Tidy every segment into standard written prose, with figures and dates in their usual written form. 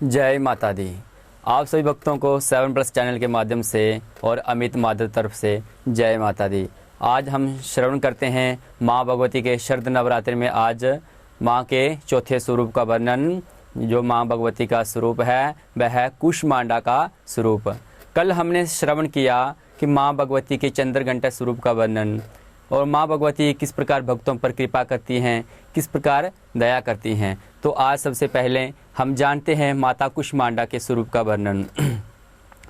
जय माता दी। आप सभी भक्तों को 7+ चैनल के माध्यम से और अमित माधव तरफ से जय माता दी। आज हम श्रवण करते हैं माँ भगवती के शरद नवरात्रि में आज माँ के चौथे स्वरूप का वर्णन। जो माँ भगवती का स्वरूप है वह है कुष्मांडा का स्वरूप। कल हमने श्रवण किया कि माँ भगवती के चंद्रघंटा स्वरूप का वर्णन और माँ भगवती किस प्रकार भक्तों पर कृपा करती हैं, किस प्रकार दया करती हैं। तो आज सबसे पहले हम जानते हैं माता कुष्मांडा के स्वरूप का वर्णन।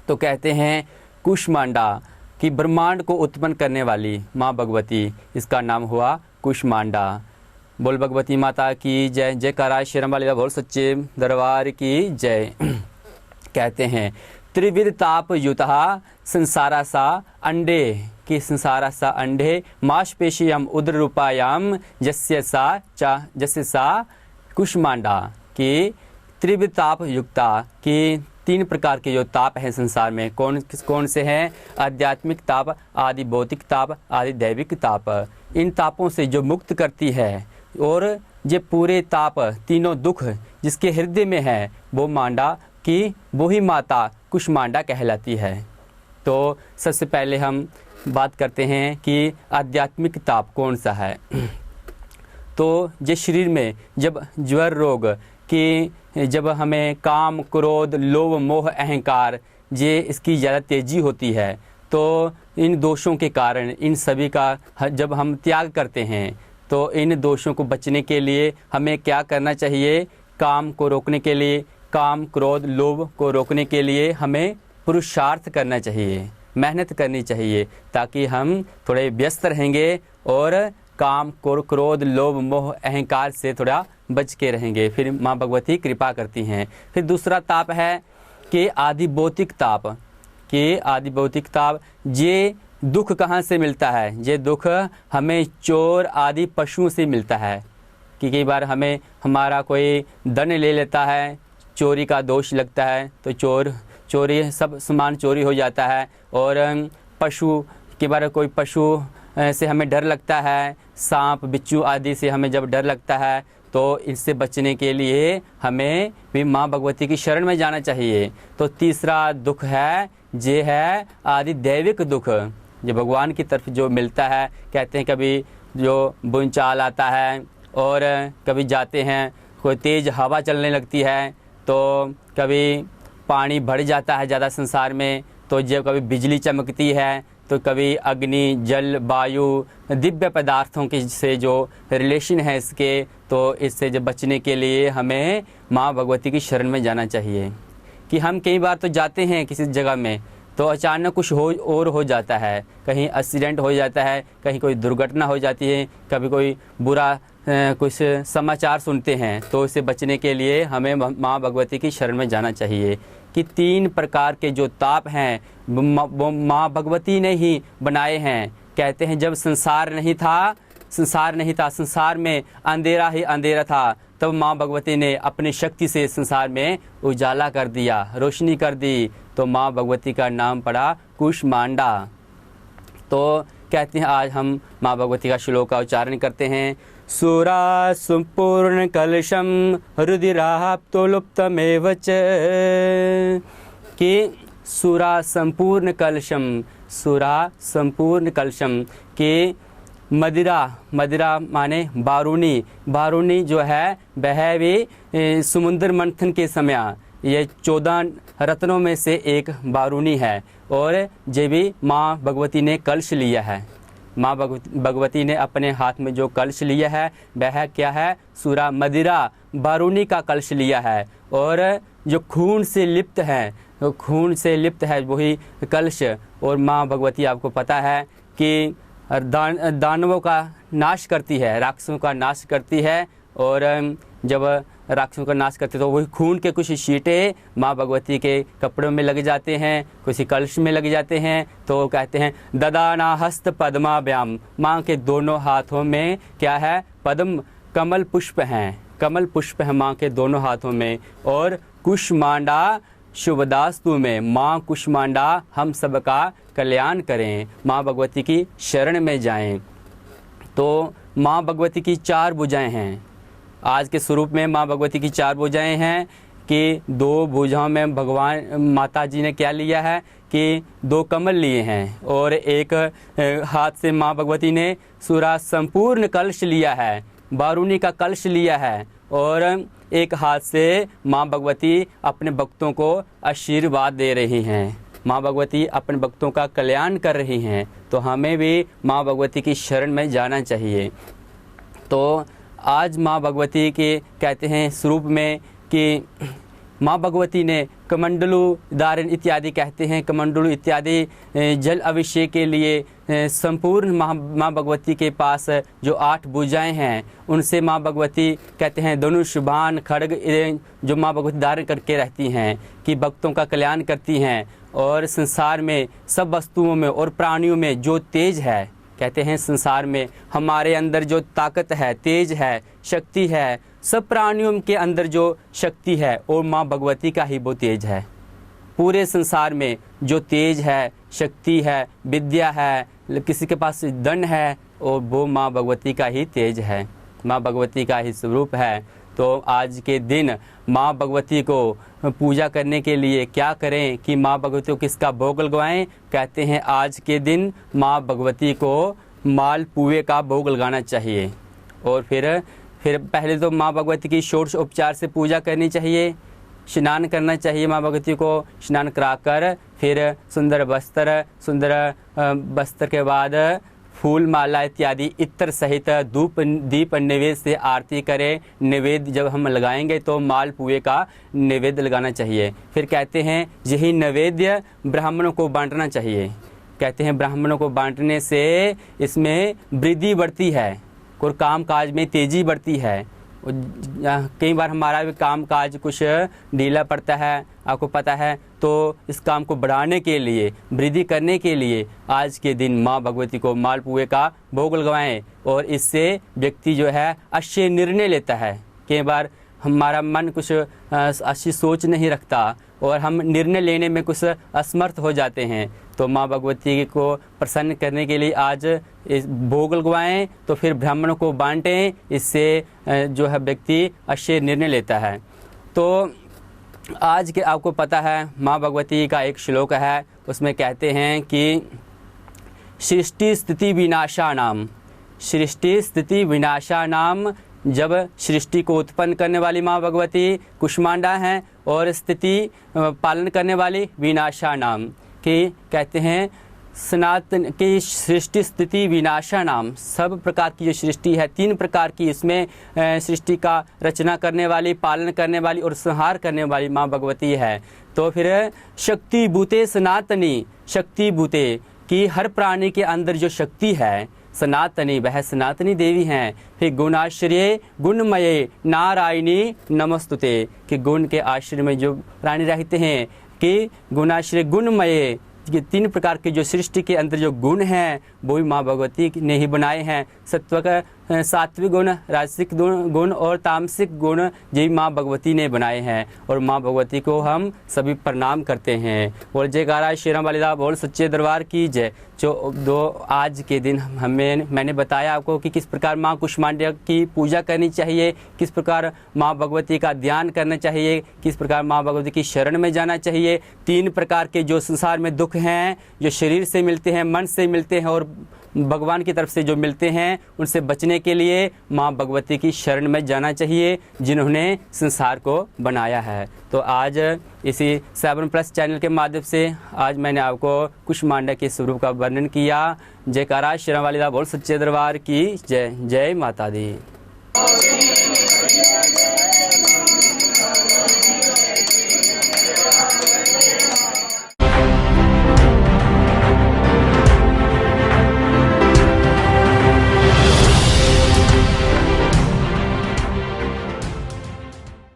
तो कहते हैं कुष्मांडा कि ब्रह्मांड को उत्पन्न करने वाली माँ भगवती, इसका नाम हुआ कुष्मांडा। बोल भगवती माता की जय। जयकारा शेरम वाले बोल सच्चे दरबार की जय। कहते हैं त्रिविध ताप युतः संसारा सा अंडे कि संसारा सा अंडे मांसपेशियम उदर रूपायाम जस्य सा कुष्मांडा कि त्रिविध ताप युक्ता कि 3 प्रकार के जो ताप हैं संसार में कौन से हैं? आध्यात्मिक ताप, आदि भौतिक ताप, आदि दैविक ताप। इन तापों से जो मुक्त करती है और ये पूरे ताप तीनों दुख जिसके हृदय में है वो मांडा कि वही माता कुष्मांडा कहलाती है। तो सबसे पहले हम बात करते हैं कि आध्यात्मिक ताप कौन सा है। तो ये शरीर में जब ज्वर रोग कि जब हमें काम, क्रोध, लोभ, मोह, अहंकार ये इसकी ज़्यादा तेज़ी होती है तो इन दोषों के कारण इन सभी का जब हम त्याग करते हैं तो इन दोषों को बचने के लिए हमें क्या करना चाहिए? काम को रोकने के लिए, काम, क्रोध, लोभ को रोकने के लिए हमें पुरुषार्थ करना चाहिए, मेहनत करनी चाहिए, ताकि हम थोड़े व्यस्त रहेंगे और काम, क्रोध, लोभ, मोह, अहंकार से थोड़ा बच के रहेंगे। फिर माँ भगवती कृपा करती हैं। फिर दूसरा ताप है कि आदि भौतिक ताप कि आदि भौतिक ताप ये दुख कहाँ से मिलता है? ये दुख हमें चोर आदि पशुओं से मिलता है कि कई बार हमें हमारा कोई धन ले लेता है, चोरी का दोष लगता है तो चोरी सब सामान चोरी हो जाता है। और पशु के बारे कोई पशु से हमें डर लगता है, सांप, बिच्छू आदि से हमें जब डर लगता है तो इससे बचने के लिए हमें भी माँ भगवती की शरण में जाना चाहिए। तो तीसरा दुख है ये है आदि दैविक दुख, जो भगवान की तरफ जो मिलता है। कहते हैं कभी जो भूचाल आता है और कभी जाते हैं कोई तेज़ हवा चलने लगती है तो कभी पानी बढ़ जाता है ज़्यादा संसार में, तो जब कभी बिजली चमकती है तो कभी अग्नि, जल, वायु, दिव्य पदार्थों के से जो रिलेशन है इसके, तो इससे जब बचने के लिए हमें माँ भगवती की शरण में जाना चाहिए। कि हम कई बार तो जाते हैं किसी जगह में तो अचानक कुछ हो जाता है, कहीं एक्सीडेंट हो जाता है, कहीं कोई दुर्घटना हो जाती है, कभी कोई बुरा कुछ समाचार सुनते हैं, तो इससे बचने के लिए हमें माँ भगवती की शरण में जाना चाहिए। कि 3 प्रकार के जो ताप हैं वो माँ भगवती ने ही बनाए हैं। कहते हैं जब संसार नहीं था, संसार में अंधेरा ही अंधेरा था, तब माँ भगवती ने अपनी शक्ति से संसार में उजाला कर दिया, रोशनी कर दी, तो माँ भगवती का नाम पड़ा कुष्मांडा। तो कहते हैं आज हम माँ भगवती का श्लोक का उच्चारण करते हैं। सुरा संपूर्ण कलशम रुधिराप्तो लुप्तमेव च कि सुरा संपूर्ण कलशम कि मदिरा माने बारूनी जो है वह भी समुद्र मंथन के समय ये 14 रत्नों में से एक बारूनी है और ये भी माँ भगवती ने कलश लिया है। माँ भगवती ने अपने हाथ में जो कलश लिया है वह क्या है? सूरा मदिरा बारूनी का कलश लिया है और जो खून से लिप्त है वही कलश। और माँ भगवती आपको पता है कि दानवों का नाश करती है, राक्षसों का नाश करती है, और जब राक्षसों का नाश करते तो वही खून के कुछ छींटे माँ भगवती के कपड़ों में लग जाते हैं, कुछ कलश में लग जाते हैं। तो कहते हैं ददाना हस्त पद्माभ्याम, माँ के दोनों हाथों में क्या है? पद्म कमल पुष्प हैं माँ के दोनों हाथों में। और कुष्मांडा शुभदास्तु में, माँ कुष्मांडा हम सबका कल्याण करें, माँ भगवती की शरण में जाएं। तो माँ भगवती की 4 भुजाएं हैं। आज के स्वरूप में माँ भगवती की 4 भुजाएं हैं कि दो भुजाओं में भगवान माता जी ने क्या लिया है कि दो कमल लिए हैं और एक हाथ से माँ भगवती ने सूरा संपूर्ण कलश लिया है, बारूनी का कलश लिया है और एक हाथ से माँ भगवती अपने भक्तों को आशीर्वाद दे रही हैं। माँ भगवती अपने भक्तों का कल्याण कर रही हैं, तो हमें भी माँ भगवती की शरण में जाना चाहिए। तो आज माँ भगवती के कहते हैं स्वरूप में कि माँ भगवती ने कमंडलु धारण इत्यादि कहते हैं, कमंडलु इत्यादि जल अभिषेक के लिए संपूर्ण माँ भगवती के पास जो 8 भुजाएं हैं उनसे माँ भगवती कहते हैं धनुष बाण खड्ग जो माँ भगवती धारण करके रहती हैं कि भक्तों का कल्याण करती हैं। और संसार में सब वस्तुओं में और प्राणियों में जो तेज है, कहते हैं संसार में हमारे अंदर जो ताकत है, तेज है, शक्ति है, सब प्राणियों के अंदर जो शक्ति है और माँ भगवती का ही वो तेज है। पूरे संसार में जो तेज है, शक्ति है, विद्या है, किसी के पास धन है और वो माँ भगवती का ही तेज है, माँ भगवती का ही स्वरूप है। तो आज के दिन माँ भगवती को पूजा करने के लिए क्या करें कि माँ भगवती को किसका भोग लगवाएं? कहते हैं आज के दिन माँ भगवती को माल पुए का भोग लगाना चाहिए और फिर पहले तो माँ भगवती की षोडश उपचार से पूजा करनी चाहिए, स्नान करना चाहिए। माँ भगवती को स्नान कराकर फिर सुंदर वस्त्र के बाद फूल माला इत्यादि इत्र सहित धूप दीप नैवेद्य से आरती करें। नैवेद्य जब हम लगाएंगे तो माल पुए का नैवेद्य लगाना चाहिए। फिर कहते हैं यही नैवेद्य ब्राह्मणों को बांटना चाहिए। कहते हैं ब्राह्मणों को बांटने से इसमें वृद्धि बढ़ती है और काम काज में तेज़ी बढ़ती है। कई बार हमारा भी काम काज कुछ ढीला पड़ता है, आपको पता है, तो इस काम को बढ़ाने के लिए, वृद्धि करने के लिए आज के दिन माँ भगवती को मालपुए का भोग लगवाएं और इससे व्यक्ति जो है अच्छे निर्णय लेता है। कई बार हमारा मन कुछ अच्छी सोच नहीं रखता और हम निर्णय लेने में कुछ असमर्थ हो जाते हैं, तो माँ भगवती को प्रसन्न करने के लिए आज इस भोग लगवाएं तो फिर ब्राह्मणों को बांटें, इससे जो है व्यक्ति अच्छे निर्णय लेता है। तो आज के आपको पता है माँ भगवती का एक श्लोक है, उसमें कहते हैं कि सृष्टि स्थिति विनाशानाम, सृष्टि स्थिति विनाशानाम, जब सृष्टि को उत्पन्न करने वाली माँ भगवती कुष्मांडा हैं और स्थिति पालन करने वाली विनाशा नाम की, कहते हैं सनातन की सृष्टि स्थिति विनाशा नाम, सब प्रकार की जो सृष्टि है 3 प्रकार की, इसमें सृष्टि का रचना करने वाली, पालन करने वाली और संहार करने वाली माँ भगवती है। तो फिर शक्ति भूते सनातनी, शक्ति भूते की हर प्राणी के अंदर जो शक्ति है सनातनी, वह सनातनी देवी हैं। फिर गुणाश्रय गुणमये नारायणी नमस्तुते, कि गुण के आश्रय में जो प्राणी रहते हैं कि गुणाश्रय गुणमये, ये 3 प्रकार के जो सृष्टि के अंदर जो गुण हैं वो भी माँ भगवती ने ही बनाए हैं। सत्व का सात्विक गुण, राजसिक गुण और तामसिक गुण ये माँ भगवती ने बनाए हैं और माँ भगवती को हम सभी प्रणाम करते हैं। और जयकारा श्री राम वालीदा बोल सच्चे दरबार की जय। जो आज के दिन मैंने बताया आपको कि किस प्रकार माँ कुष्मांडा की पूजा करनी चाहिए, किस प्रकार माँ भगवती का ध्यान करना चाहिए, किस प्रकार माँ भगवती की शरण में जाना चाहिए। 3 प्रकार के जो संसार में दुख हैं, जो शरीर से मिलते हैं, मन से मिलते हैं और भगवान की तरफ से जो मिलते हैं, उनसे बचने के लिए माँ भगवती की शरण में जाना चाहिए, जिन्होंने संसार को बनाया है। तो आज इसी 7+ चैनल के माध्यम से आज मैंने आपको कुष्मांडा के स्वरूप का वर्णन किया। जयकारा श्री राम वालीदा बोल सच्चे दरबार की जय। जय माता दी।